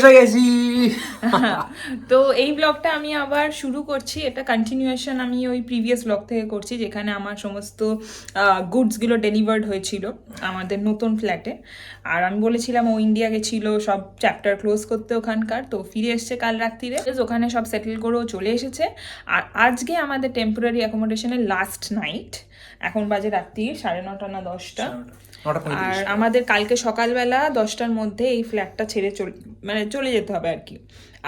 এসে গেছি। তো এই ব্লগটা আমি আবার শুরু করছি, এটা কন্টিনিউয়েশন আমি ওই প্রিভিয়াস ব্লগ থেকে করছি যেখানে আমার সমস্ত গুডসগুলো ডেলিভার্ড হয়েছিল আমাদের নতুন ফ্ল্যাটে। আর আমি বলেছিলাম ও ইন্ডিয়া গেছিলো সব চ্যাপ্টার ক্লোজ করতে ওখানকার, তো ফিরে এসছে কাল রাত্রিরে, ওখানে সব সেটেল করেও চলে এসেছে। আর আজকে আমাদের টেম্পোরারি অ্যাকোমোডেশনের লাস্ট নাইট, এখন বাজে রাত্রি 9:30 না 10টা। আর আমাদের কালকে সকালবেলা 10টার মধ্যে এই ফ্ল্যাটটা ছেড়ে চলে যেতে হবে আর কি।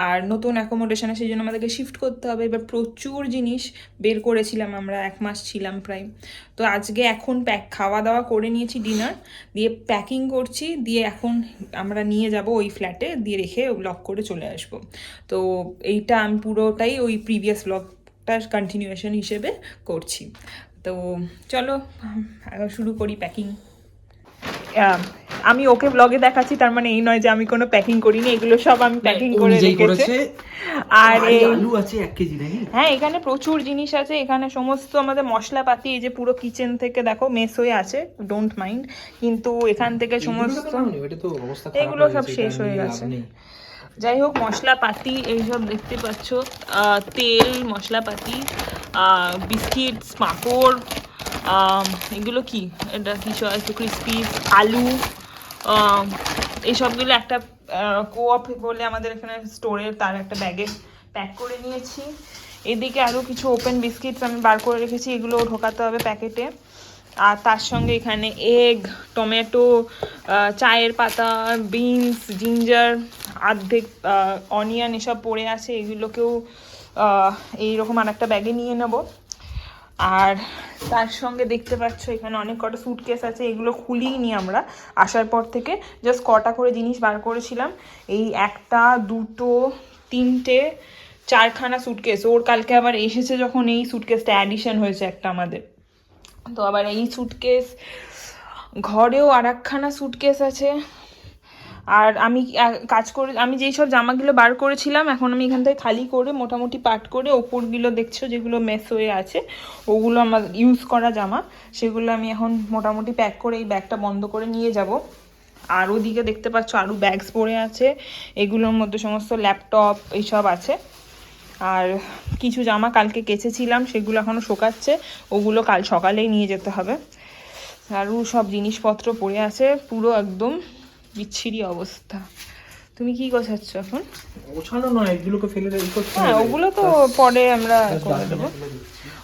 আর নতুন অ্যাকোমোডেশনে সেই জন্য আমাদেরকে শিফট করতে হবে। এবার প্রচুর জিনিস বের করেছিলাম, আমরা 1 মাস ছিলাম প্রায়। তো আজকে এখন খাওয়া দাওয়া করে নিয়েছি, ডিনার দিয়ে প্যাকিং করছি, দিয়ে এখন আমরা নিয়ে যাব ওই ফ্ল্যাটে, দিয়ে রেখে লক করে চলে আসবো। তো এইটা আমি পুরোটাই ওই প্রিভিয়াস ব্লগটার কন্টিনিউয়েশন হিসেবে করছি। তো চলো শুরু করি প্যাকিং। আমি ওকে ব্লগে দেখাচ্ছি, তার মানে এই নয় যে আমি কোনো প্যাকিং করিনি, এগুলো সব আমি প্যাকিং করে রেখেছি। আর এই আলু আছে 1 কেজি নাকি? হ্যাঁ, এখানে প্রচুর জিনিস আছে, এখানে সমস্ত আমাদের মশলাপাতি, এই যে পুরো কিচেন থেকে দেখো মেস হয়ে আছে, ডোন্ট মাইন্ড, কিন্তু এখান থেকে সমস্ত এগুলো সব শেষ হয়ে গেছে। যাই হোক, মশলাপাতি এইসব দেখতে পাচ্ছ, তেল, মশলাপাতি, বিস্কিটস, পাঁপড়, এগুলো কি, এটা কিছু আছে ক্রিসপি, আলু, এইসবগুলো একটা কোঅপ বলে আমাদের এখানে স্টোরের, তার একটা ব্যাগে প্যাক করে নিয়েছি। এদিকে আরও কিছু ওপেন বিস্কিটস আমি বার করে রেখেছি, এগুলো ঢোকাতে হবে প্যাকেটে। আর তার সঙ্গে এখানে এগ, টমেটো, চায়ের পাতা, বিনস, জিঞ্জার, অর্ধেক অনিয়ন এসব পড়ে আছে, এগুলোকেও এইরকম আর একটা ব্যাগে নিয়ে নেব। আর তার সঙ্গে দেখতে পাচ্ছ এখানে অনেক কটা স্যুটকেস আছে, এগুলো খুলিনি আমরা আসার পর থেকে, জাস্ট কটা করে জিনিস বার করেছিলাম। এই 1, 2, 3, 4খানা স্যুটকেস, ওর কালকে আবার এসেছে যখন এই স্যুটকেসটা অ্যাডিশন হয়েছে একটা আমাদের, তো আবার এই স্যুটকেস, ঘরেও আর 1খানা স্যুটকেস আছে। আর আমি কাজ করে, আমি যেই সব জামাগুলো বার করেছিলাম এখন আমি এখান থেকে খালি করে মোটামুটি পাট করে, ওপরগুলো দেখছো যেগুলো মেস হয়ে আছে ওগুলো আমার ইউজ করা জামা, সেগুলো আমি এখন মোটামুটি প্যাক করে এই ব্যাগটা বন্ধ করে নিয়ে যাব। আর ওদিকে দেখতে পাচ্ছ আরও ব্যাগস পড়ে আছে, এগুলোর মধ্যে সমস্ত ল্যাপটপ এইসব আছে। আর কিছু জামা কালকে কেচেছিলাম সেগুলো এখনও শোকাচ্ছে, ওগুলো কাল সকালেই নিয়ে যেতে হবে। আরও সব জিনিসপত্র পড়ে আছে, পুরো একদম বিচ্ছিরি অবস্থা। তুমি কি গোছাচ্ছ এখন? গোছানো নয়, এগুলোকে ফেলে রেখে, হ্যাঁ ওগুলো তো পরে আমরা করে দেবো।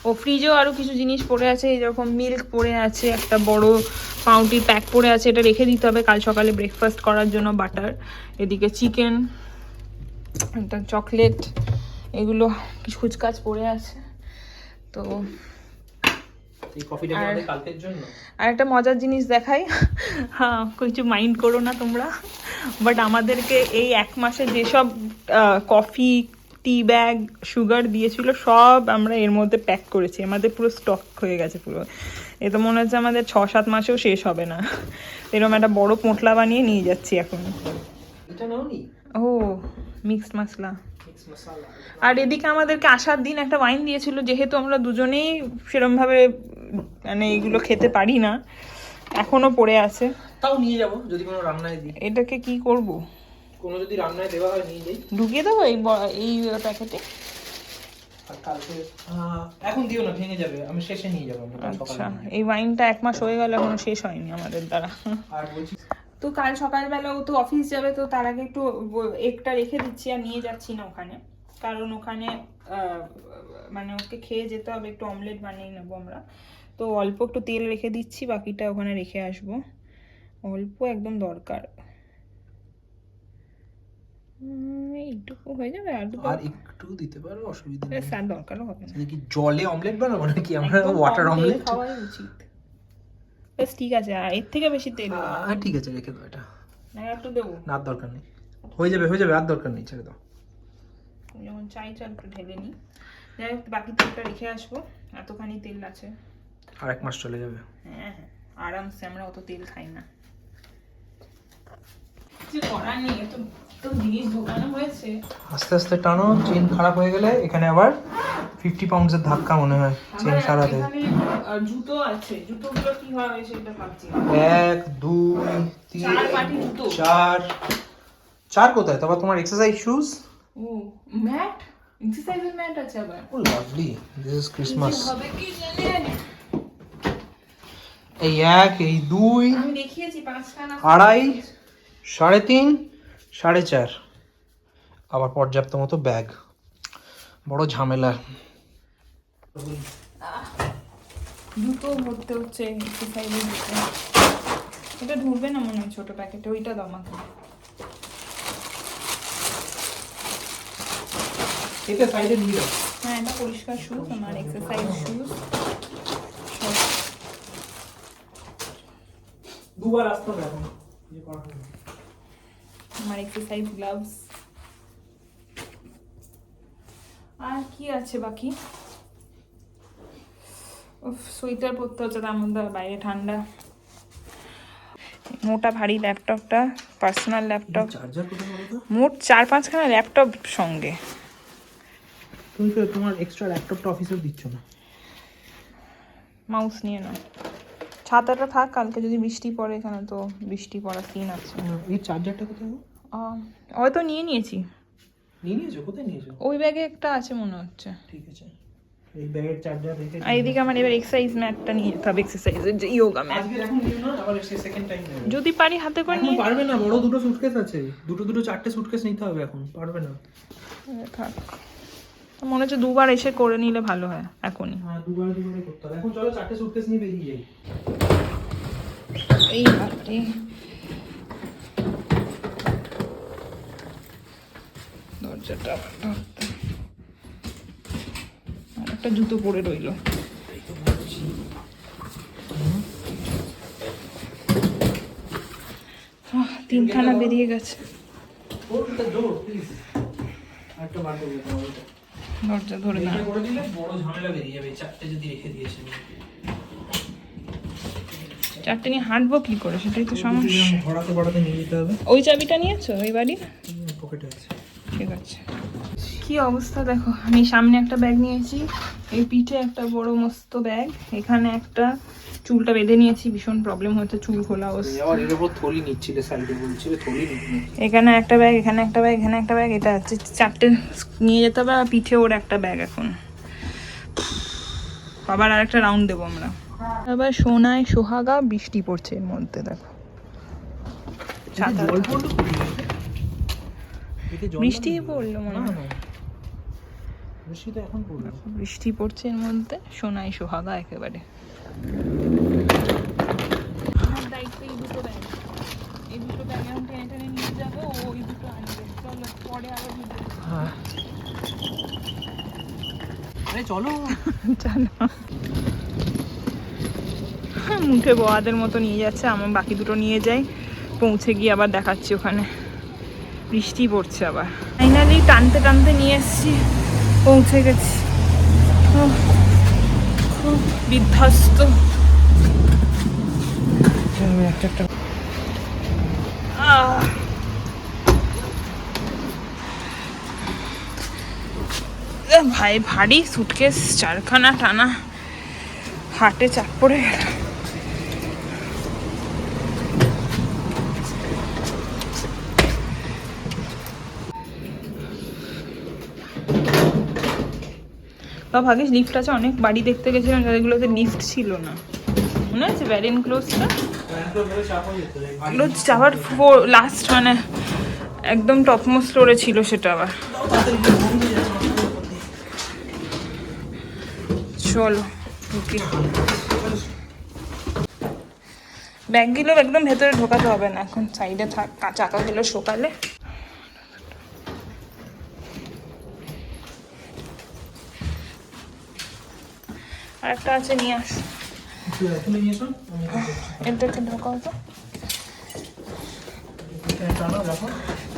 ও ফ্রিজেও আরও কিছু জিনিস পড়ে আছে, যেরকম মিল্ক পড়ে আছে, একটা বড় পাউরুটির প্যাক পড়ে আছে, এটা রেখে দিতে হবে কাল সকালে ব্রেকফাস্ট করার জন্য, বাটার, এদিকে চিকেন, একটা চকলেট, এগুলো কিছু কুচকাচ পড়ে আছে। তো আর একটা মজার জিনিস দেখাই, হ্যাঁ কিছু মাইন্ড করো না তোমরা, বাট আমাদেরকে এই 1 মাসে যেসব কফি, টি ব্যাগ, সুগার দিয়েছিল সব আমরা এর মধ্যে প্যাক করেছি, আমাদের পুরো স্টক হয়ে গেছে পুরো। এ তো মনে হচ্ছে আমাদের 6-7 মাসেও শেষ হবে না, এরকম একটা বড় পোঁটলা বানিয়ে নিয়ে যাচ্ছি এখন। ও মিক্সড মশলা। আর এদিকে আমাদেরকে আসার দিন একটা ওয়াইন দিয়েছিল, যেহেতু আমরা দুজনেই সেরমভাবে মানে এগুলো খেতে পারি না, এখনো পড়ে আছে, তাও নিয়ে যাব যদি কোনো রান্নায় দিই। এটাকে কি করব, কোনো যদি রান্নায় দেওয়া হয় নিয়ে যাই, ঢুকিয়ে দেবো এই প্যাকেটে। আর কালকে এখন দিও না, ভেঙে যাবে, আমি শেষে নিয়ে যাবো। আচ্ছা, এই ওয়াইনটা 1 মাস হয়ে গেল এখনো শেষ হয়নি আমাদের দ্বারা। আর বলছি তো কাল সকালবেলা ও তো অফিস যাবে, তো তার আগে একটু একটা রেখে দিচ্ছি, আর নিয়ে যাচ্ছি না ওখানে, কারণ ওখানে মানে ওকে খেয়ে যেতে হবে, একটু অমলেট বানিয়ে নেবো আমরা, তো অল্প একটু তেল রেখে দিচ্ছি, বাকিটা ওখানে রেখে আসবো, অল্প একদম দরকার, এইটুকু হয়ে যাবে। আর একটু দিতে পারো, অসুবিধা নেই, স্যার দরকারও হবে না। কি জলে অমলেট বানাবো নাকি আমরা, ওয়াটার অমলেট খাওয়াই উচিত। বেশ ঠিক আছে, এর থেকে বেশি তেল ঠিক আছে, রেখে দাও, এটা একটু দেবো না, দরকার নেই, হয়ে যাবে, আর দরকার নেই, ছেড়ে দাও। যেমন চাই একটু ঢেলে নিই, যাই হোক বাকি তেলটা রেখে আসবো, এতখানি তেল আছে, আর 1 মাস চলে যাবে। হ্যাঁ আরামসে, আমরা অত তেল খাই না, কিছু করার নেই, তো জিনিস ঢোকানো হয়েছে। আস্তে আস্তে টানো, চেন খারাপ হয়ে গেলে এখানে আবার 50 পাউন্ডসের ধাক্কা মনে হয় চেন সারাতে। জুতো আছে, জুতোগুলো কি হবে সেটা ভাবছি। 1, 2, 3, 4, চার কোথায়? তারপর তোমার এক্সারসাইজ শুজ। ও ম্যাট, এক্সারসাইজের ম্যাট আছে আবার। ও লাভলি, দিস ইজ ক্রিসমাস। হবে কি জানেন, এই এক, এই দুই, আমি দেখিয়েছি 5টা না আড়াই, 3.5, 4.5, আবার পর্যাপ্ত মতো ব্যাগ। বড় ঝামেলা। জুতো ভরতে হচ্ছে এক্সারসাইজের জুতো। এটা ঢুকবে না মনে হয় ছোট প্যাকেটে, ওইটা দাও আমাকে। এটা সাইডে নিয়ে দাও। হ্যাঁ, এটা পরিষ্কার শুজ, আমার এক্সারসাইজ শুজ। দুবার আসতে হবে এখন। আমার এক্সারসাইজ গ্লাভস। আর কি আছে বাকি? সোয়েটার পরতে হচ্ছে, তার মধ্যে বাইরে ঠান্ডা। মোটা ভারী ল্যাপটপটা, পার্সোনাল ল্যাপটপ। চার্জার কোথায় বলো তো? মোট 4-5খানা ল্যাপটপ সঙ্গে। তুমি তো তোমার এক্সট্রা ল্যাপটপটা অফিসে দিচ্ছ না। মাউস নিয়ে নাও। ছাতাটা থাক, কালকে যদি বৃষ্টি পড়ে, এখানে তো বৃষ্টি পড়ার সিন আছে। এই চার্জারটা কোথায়? হয়তো নিয়ে নিয়েছি। নিয়ে নিয়েছো? কোথায় নিয়েছো? ওই ব্যাগে একটা আছে মনে হচ্ছে। ঠিক আছে, এই ব্যাগের চার্জার রেখে। আর এদিকে আমার এবার এক্সারসাইজ ম্যাটটা নিয়ে যেতে হবে, এক্সারসাইজের যে ইয়োগা ম্যাট। আজকে এখন নিও না, আবার সেকেন্ড টাইম নেবে। যদি পারি হাতে করে নিয়ে। পারবে না, বড় দুটো সুটকেস আছে, দুটো 4টে সুটকেস নিতে হবে, এখন পারবে না। থাক, মনে হচ্ছে দুবার এসে করে নিলে ভালো হয় এখনই। হ্যাঁ, দুবারে করতে হবে। এখন চলো 4টে সুটকেস নিয়ে বেরিয়ে যাই। এই হাতে দরজাটা ধরতে, আর একটা জুতো পরে রইলো। তিনখানা বেরিয়ে গেছে। দরজা ধরে না করে দিলে বড় ঝামেলা বেরিয়ে যাবে, 4টে যদি রেখে দিয়েছে। 4টে নিয়ে হাঁটবো কি করে, সেটাই তো সমস্যা। ঘোরাতে নিয়ে যেতে হবে। ওই চাবিটা নিয়েছো ওই বাড়ি? পকেটে আছে। ঠিক আছে। কি অবস্থা দেখো, আমি সামনে একটা ব্যাগ নিয়েছি, এই পিঠে একটা বড় মস্ত ব্যাগ, এখানে একটা চুলটা বেঁধে নিয়েছি, ভীষণ প্রবলেম হচ্ছে চুল খোলা অবস্থা। আবার এর উপর থলি নিচ্ছিলে, সাইডে বলছিলে থলি নিচ্ছি। এখানে একটা ব্যাগ, এখানে একটা ব্যাগ, এখানে একটা ব্যাগ, এটা হচ্ছে 4টে নিয়ে যেতে হবে। আর পিঠে ওর একটা ব্যাগ। এখন আবার আরেকটা রাউন্ড দেবো আমরা। আবার সোনায় সোহাগা, বৃষ্টি পড়ছে এর মধ্যে দেখো। জল পড়লো? বৃষ্টি পড়লো মনে হয়। বৃষ্টি তো এখন পড়লো। বৃষ্টি পড়ছে এর মধ্যে, সোনায় সোহাগা একেবারে। আমার দায়িত্ব এই দুটো ব্যাগ, এই দুটো ব্যাগ এখন টেনে টেনে নিয়ে যাবো, ওই দুটো আনবে। চলো পরে আরো ভিডিও। হ্যাঁ, আরে চলো চলো। মুখে বোয়াদের মতো নিয়ে যাচ্ছে, আমার বাকি দুটো নিয়ে যাই, পৌঁছে গিয়ে আবার দেখাচ্ছি ওখানে। বৃষ্টি পড়ছে আবার। ফাইনালি টানতে টানতে নিয়ে এসছি, পৌঁছে গেছি। খুব বিধ্বস্ত। একটা ভাই ভারী সুটকেস 4খানা টানা, হাটে চাপ পড়ে গেল। বা ভাগ্যিস লিফট আছে, অনেক বাড়ি দেখতে গেছিলাম যেগুলোতে লিফট ছিল না, মনে আছে ভ্যারেন ক্লোজটা, এগুলো যাওয়ার লাস্ট মানে একদম টপমোস্ট ফ্লোরে ছিল সেটা। আবার চলো ঢুকি। ব্যাগগুলো একদম ভেতরে ঢোকাতে হবে না, এখন সাইডে থাক, চাকাগুলো সকালে। আর একটা আছে, নিয়ে আস। এটাকে ঢোকাও তো।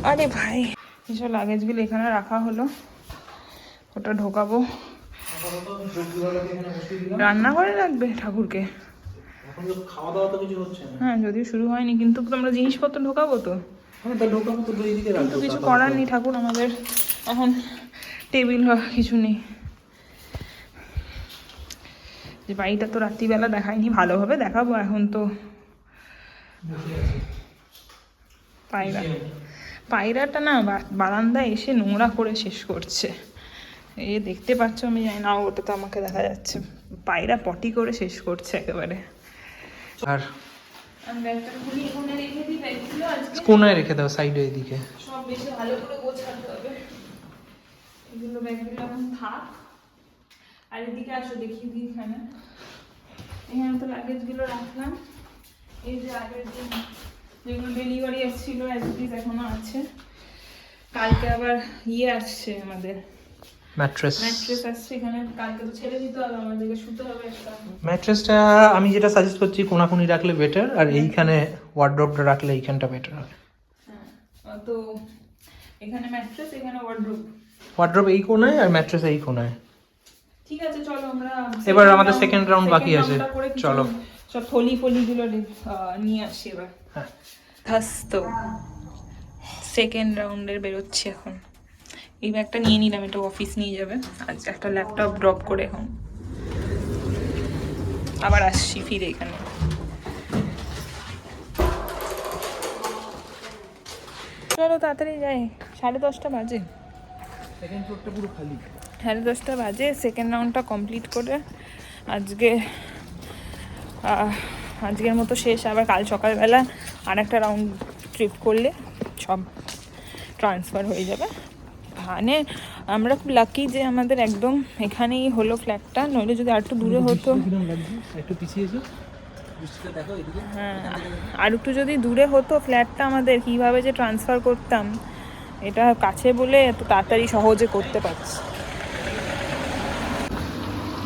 আরে ভাই, এসব লাগেজগুলো এখানে রাখা হলো, ওটা ঢোকাবো। রান্নাঘরে রাখবে ঠাকুরকে? হ্যাঁ, যদিও শুরু হয়নি, কিন্তু আমরা জিনিসপত্র ঢোকাবো তো। কিন্তু কিছু করার নেই, ঠাকুর আমাদের এখন টেবিল কিছু নেই। যে বাড়িটা তো রাত্রিবেলা দেখায়নি, ভালোভাবে দেখাবো এখন তো। পায়রাটা না বারান্দায় এসে নোংরা করে শেষ করছে। এই দেখতে পাচ্ছ, আমি জানি না, ওটা তো আমাকে দেখা যাচ্ছে। পায়রা পটি করে শেষ করছে একেবারে। আর আমি ব্যাগটা খুলি, এখানে রেখে দিই ব্যাগগুলো আজকে। কোনায় রেখে দাও, সাইডে এদিকে। সব বেশি ভালো করে গোছাতে হবে। এগুলো ব্যাগগুলো এখন থাক। আর এদিকে আসো, দেখিয়ে দিই। এখানে তো লাগেজগুলো রাখলাম। এই যে আগের দিন যেগুলো ডেলিভারি এসেছিল অ্যাজ এখনো আছে। কালকে আবার আসছে আমাদের ম্যাট্রেস আসছে এখানে। কালকে তো ছেড়ে দিতে হবে আমাদেরকে, শুতে হবে একটা। ম্যাট্রেসটা আমি যেটা সাজেস্ট করছি, কোনাকুনি রাখলে বেটার, আর এইখানে ওয়ার্ড্রপটা রাখলে এইখানটা বেটার হবে। হ্যাঁ, তো এখানে ম্যাট্রেস, এখানে ওয়ার্ড্রপ এই কোনায় আর ম্যাট্রেস এই কোনায়। ঠিক আছে, চলো আমরা এবার আমাদের সেকেন্ড রাউন্ড বাকি আছে, চলো সব ফলিগুলো নিয়ে আসি এবার। হ্যাঁ, তো সেকেন্ড রাউন্ডের বেরোচ্ছি এখন। এই ব্যাগটা নিয়ে নিলাম, এটা অফিস নিয়ে যাবে। আজ একটা ল্যাপটপ ড্রপ করে এখন আবার আসছি ফিরে এখানে। চলো তাড়াতাড়ি যাই, 10:30 বাজে। সেকেন্ড ফ্লোরটা পুরো খালি। 10:30 বাজে। সেকেন্ড রাউন্ডটা কমপ্লিট করে আজকের মতো শেষ। আবার কাল সকালবেলা আর একটা রাউন্ড ট্রিপ করলে সব ট্রান্সফার হয়ে যাবে। মানে আমরা খুব লাকি যে আমাদের একদম এখানেই হলো ফ্ল্যাটটা, নইলে যদি আর একটু দূরে হতো। একটু পিছিয়েছে, হ্যাঁ, আর একটু যদি দূরে হতো ফ্ল্যাটটা আমাদের, কীভাবে যে ট্রান্সফার করতাম। এটা কাছে বলে এত তাড়াতাড়ি সহজে করতে পারছি।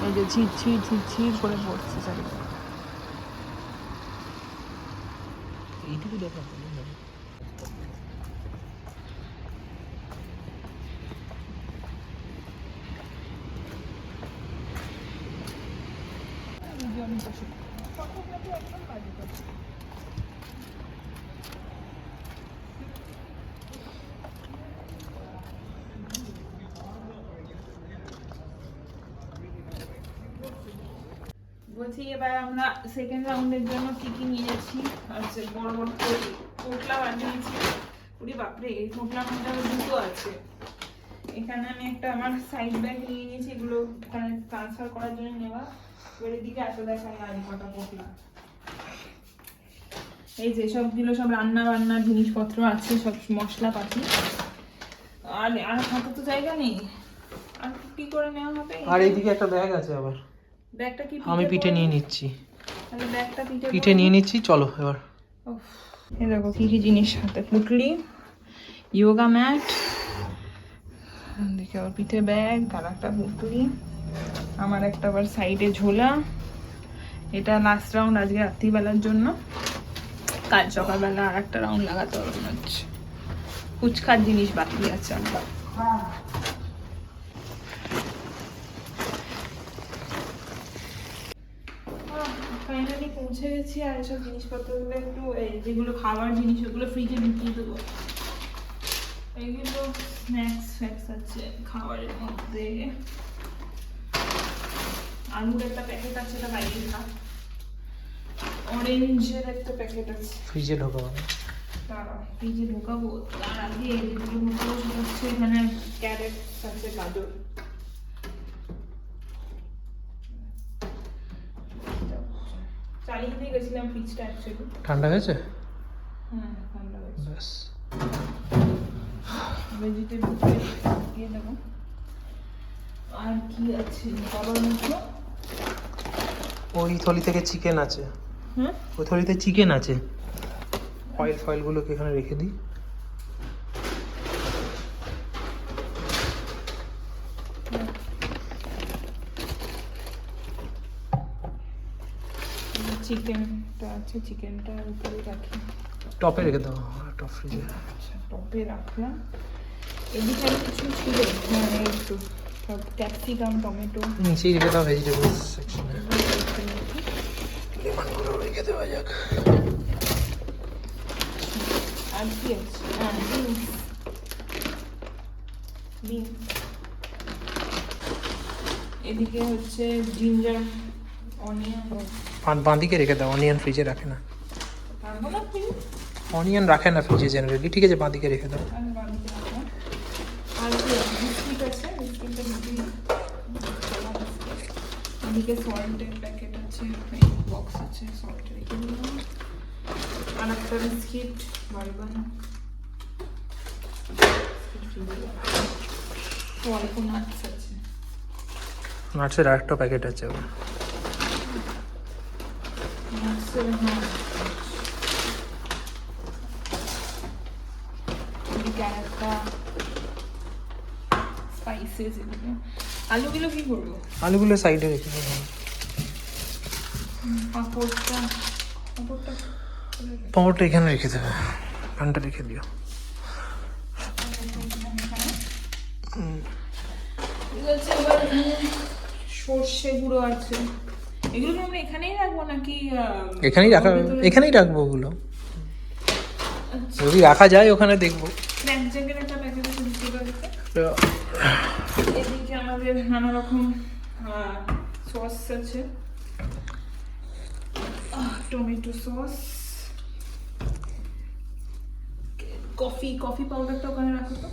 এই যে ঝিরঝির করে পড়ছে চারিদিকে। এইটুকু দেখা বলছি, এবার আমরা সেকেন্ড রাউন্ডের জন্য কি কি নিয়ে যাচ্ছি। আচ্ছা, বড় বড় পোটলা বানিয়েছি। ওরে বাপরে, এই পোটলার মধ্যে দুটো আছে। এখানে আমি একটা আমার সাইড ব্যাগ নিয়ে নিয়েছি, এগুলো এখানে ট্রান্সফার করার জন্য নেওয়া। এবার এদিকে এত দেখাই আর কটা পোটলা। এই যে সবগুলো সব রান্না বান্নার জিনিসপত্র আছে, সব মশলাপাতি। আর হাতে তো জায়গা নেই, আর কি করে নেওয়া হবে। আর এইদিকে একটা ব্যাগ আছে আবার। ব্যাগটা কি আমি পিঠে নিয়ে নিচ্ছি। তাহলে ব্যাগটা পিঠে নিয়ে নিচ্ছি, চলো এবার। এই দেখো কি কি জিনিস হাতে। পুটলি, যোগা ম্যাট, দেখে আবার পিঠে ব্যাগ, আর একটা পুটলি, আমার একটা আবার সাইডে ঝোলা। এটা লাস্ট রাউন্ড আজকে রাত্রিবেলার জন্য। কাল সকালবেলা আর একটা রাউন্ড লাগাতে হবে মনে হচ্ছে। ফুচকার জিনিস বাকি আছে আমার। ফাইনালি পৌঁছে গেছি। আর এসব জিনিসপত্রগুলো একটু, যেগুলো খাওয়ার জিনিস ওগুলো ফ্রিজে ঢুকিয়ে দেবো। এইগুলো স্ন্যাক্স আছে খাবারের মধ্যে। আলুর একটা প্যাকেট আছে, এটা বাইরে থাক। অরেঞ্জের একটা প্যাকেট আছে, ফ্রিজে ঢোকাবো। ফ্রিজে ঢোকাবো। তার আগে যেগুলো হচ্ছে, এখানে ক্যারেট আছে, গাজর। চালিয়ে দিয়ে গেছিলাম ফ্রিজটা অ্যাকচুয়ালি। ঠান্ডা হয়েছে? হ্যাঁ, ঠান্ডা হয়েছে। ব্যাস, ভেজিটেবল দিয়ে দেবো। আর কি আছে খাবার মতো? ওই থলি থেকে চিকেন আছে। হ্যাঁ, ওই থলিতে চিকেন আছে। ফয়েলগুলোকে এখানে রেখে দিই। চিকেনটা আছে, চিকেনটা উপরে রাখি। টপে রেখে দাও, টপ ফ্রিজে। আচ্ছা, টপে রাখলাম। এদিকে আর কিছু ছিল? হ্যাঁ, এই তো সব ক্যাপসিকাম, টমেটো নিচেই রেখে দাও ভেজিটেবলস সেকশনে। লেমনগুলো রেখে দেওয়া যাক। আর কি আছে? হ্যাঁ, বিনস। এদিকে হচ্ছে জিঞ্জার, অনিয়ন। বাঁদিকে রেখে দাও, অনিয়ন ফ্রিজে রাখে না। পারবো না প্লিজ? অনিয়ন রাখে না ফ্রিজে জেনারেলি, ঠিক আছে বাঁদিকে রেখে দাও। আর বাড়িতে রাখো। আর কি বিস্কিট আছে, বিস্কিটটা দিদি এদিকে সল্টের প্যাকেট আছে, বক্স আছে সল্টের, রেখে দিলাম। আর একটা বিস্কিট বারবান, অল্প নাটস আছে। নাটসের আরেকটা প্যাকেট আছে ওর। নাটসের হ্যাঁ, এদিকে আরেকটা স্পাইসেস। এদিকে আলুগুলো কি করবো? আলুগুলো সাইডে রেখে দাও। পাঁপড়টা পাঁপড়টা এখানে রেখে দেবে, এখানটা রেখে দিও। সর্ষে গুঁড়ো আছে, এগুলো কি আমরা এখানেই রাখবো নাকি এখানেই রাখা, এখানেই রাখবো ওগুলো, যদি রাখা যায় ওখানে দেখবো। এক জায়গায় একটা প্যাকেট আছে দিতে পারবে। এদিকে আমাদের নানা রকম সস আছে, টমেটো সস, কফি পাউডারটা ওখানে রাখো তো।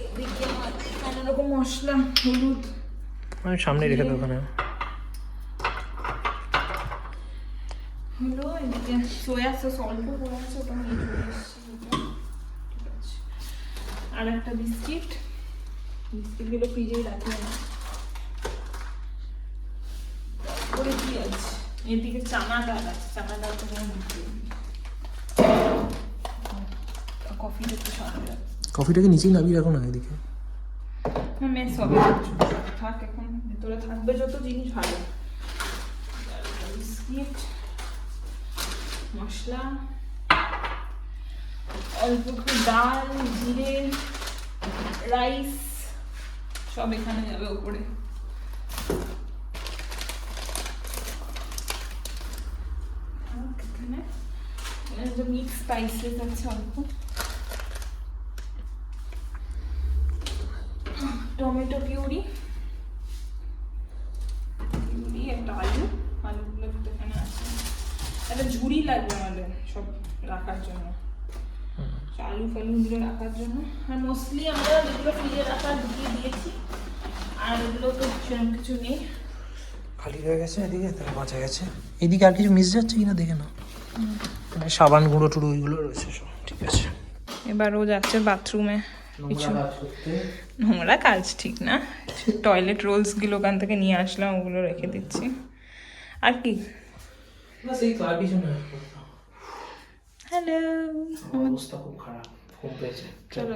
এদিকে আমাদের নানা রকম মশলা, হলুদ আমি সামনে রেখে দেবো ওখানে। হলো, এদিকে সোয়া সস অল্প করে আছে, ওটা নিয়ে চলে এসেছি। ঠিক আছে, আর একটা বিস্কিটগুলো ফ্রিজেই রাখি আমি। তারপরে কি আছে, এদিকে চানা ডাল আছে, চানা ডালটা কফিটা একটু সামনে রাখি। কফিটাকে নিচেই নামিয়ে রাখো না এদিকে। মেস হবে, থাক, এখন ভেতরে থাকবে যত জিনিস ভালো। বিস্কিট, মশলা, অল্প একটু ডাল, জিরে, রাইস সব এখানে যাবে উপরে। এখানে যে মিক্স স্পাইসেস আছে অল্প, টমেটো পিউরি, একটা আলুগুলো তো এখানে আছে। একটা ঝুড়ি লাগবে আমাদের সব রাখার জন্য, আলু ফালুগুলো রাখার জন্য। আর মোস্টলি আমরা যেগুলো ফ্রিজে রাখার ঢুকিয়ে দিয়েছি, আর এগুলো তো সেরকম কিছু নেই, খালি হয়ে গেছে। এদিকে তাহলে বাঁচা গেছে। এদিকে আর কিছু মিস যাচ্ছে কিনা দেখে না, সাবান গুঁড়ো টুড়ো ওইগুলো রয়েছে সব, ঠিক আছে। এবার ও যাচ্ছে বাথরুমে, কিছু নোংরা কাজ ঠিক না, টয়লেট রোলসগুলো ওখান থেকে নিয়ে আসলাম, ওগুলো রেখে দিচ্ছি। আর কি না সেই তো, আর কিছু না। হ্যালো, অবস্থা খুব খারাপ, ঘুম পেয়েছে। চলো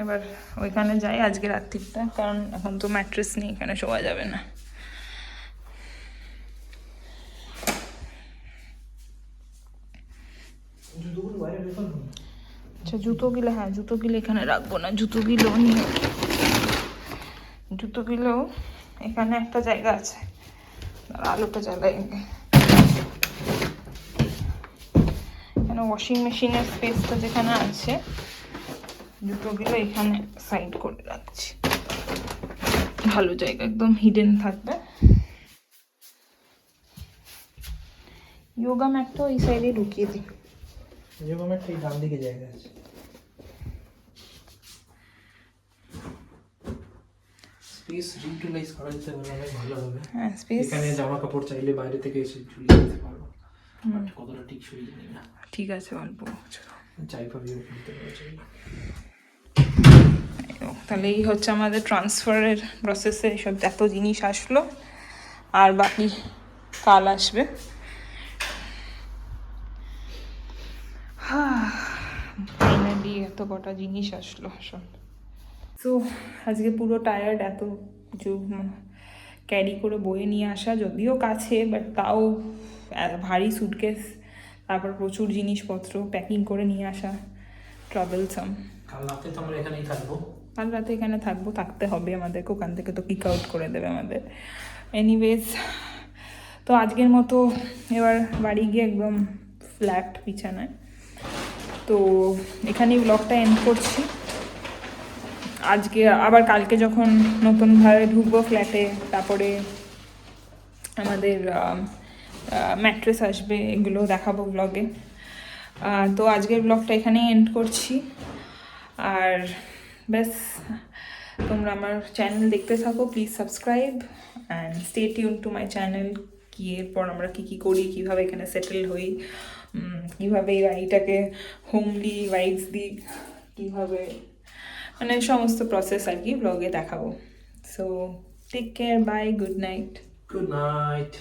এবার ওইখানে যাই আজকে রাত্রিটা, কারণ এখন তো ম্যাট্রেস নেই, এখানে শোয়া যাবে না। আচ্ছা জুতোগুলো, হ্যাঁ জুতোগুলো এখানে রাখবো না, জুতোগুলো এখানে একটা জায়গা আছে, আলোটা জ্বালাই। এখানে ওয়াশিং মেশিনের স্পেসটা যেখানে আছে, জুতোগুলো এখানে সাইড করে রাখছি, ভালো জায়গা, একদম হিডেন থাকবে। যোগা ম্যাটটা এই সাইডে ঢুকিয়ে দিই। যোগা ম্যাটটা এই ডান দিকে জায়গা আছে। স্পেস রিউটিলাইজ করা যেতে পারলে অনেক ভালো হবে। হ্যাঁ স্পেস, এখানে জামা কাপড় চাইলে বাইরে থেকে এসে ঝুলিয়ে দিতে পারবো, বাট কতটা ঠিক সই জানি না। ঠিক আছে অল্প চাইভাবেও কিনতে পারবো চাইলে। তাহলে এই হচ্ছে আমাদের ট্রান্সফারের প্রসেসে সব এত জিনিস আসলো, আর বাকি কাল আসবে। ফাইনালি এত কটা জিনিস আসলো সব। সো আজকে পুরো টায়ার্ড, এত কিছু ক্যারি করে বয়ে নিয়ে আসা, যদিও কাছে বাট তাও ভারী সুটকেস, তারপর প্রচুর জিনিসপত্র প্যাকিং করে নিয়ে আসা, ট্রাভেলসাম। কাল রাতে তো আমরা এখানেই থাকবো। কাল রাতে এখানে থাকবো, থাকতে হবে আমাদেরকে, ওখান থেকে তো কিক আউট করে দেবে আমাদের। এনিওয়েজ, তো আজকের মতো এবার বাড়ি গিয়ে একদম ফ্ল্যাট বিছানায়, তো এখানেই ব্লগটা এন্ড করছি। আজকে আবার কালকে যখন নতুনভাবে ঢুকবো ফ্ল্যাটে, তারপরে আমাদের ম্যাট্রেস আসবে, এগুলো দেখাবো ব্লগে। তো আজকের ব্লগটা এখানেই এন্ড করছি। আর ব্যাস, তোমরা আমার চ্যানেল দেখতে থাকো, please subscribe and stay tune to my channel. কি এরপর আমরা কী কী করি, কীভাবে এখানে সেটেল হই, কীভাবে এই বাড়িটাকে হোমলি ভাইবস দিই, কীভাবে মানে সমস্ত প্রসেস আর কি ব্লগে দেখাবো। So take care, bye, good night. Good night.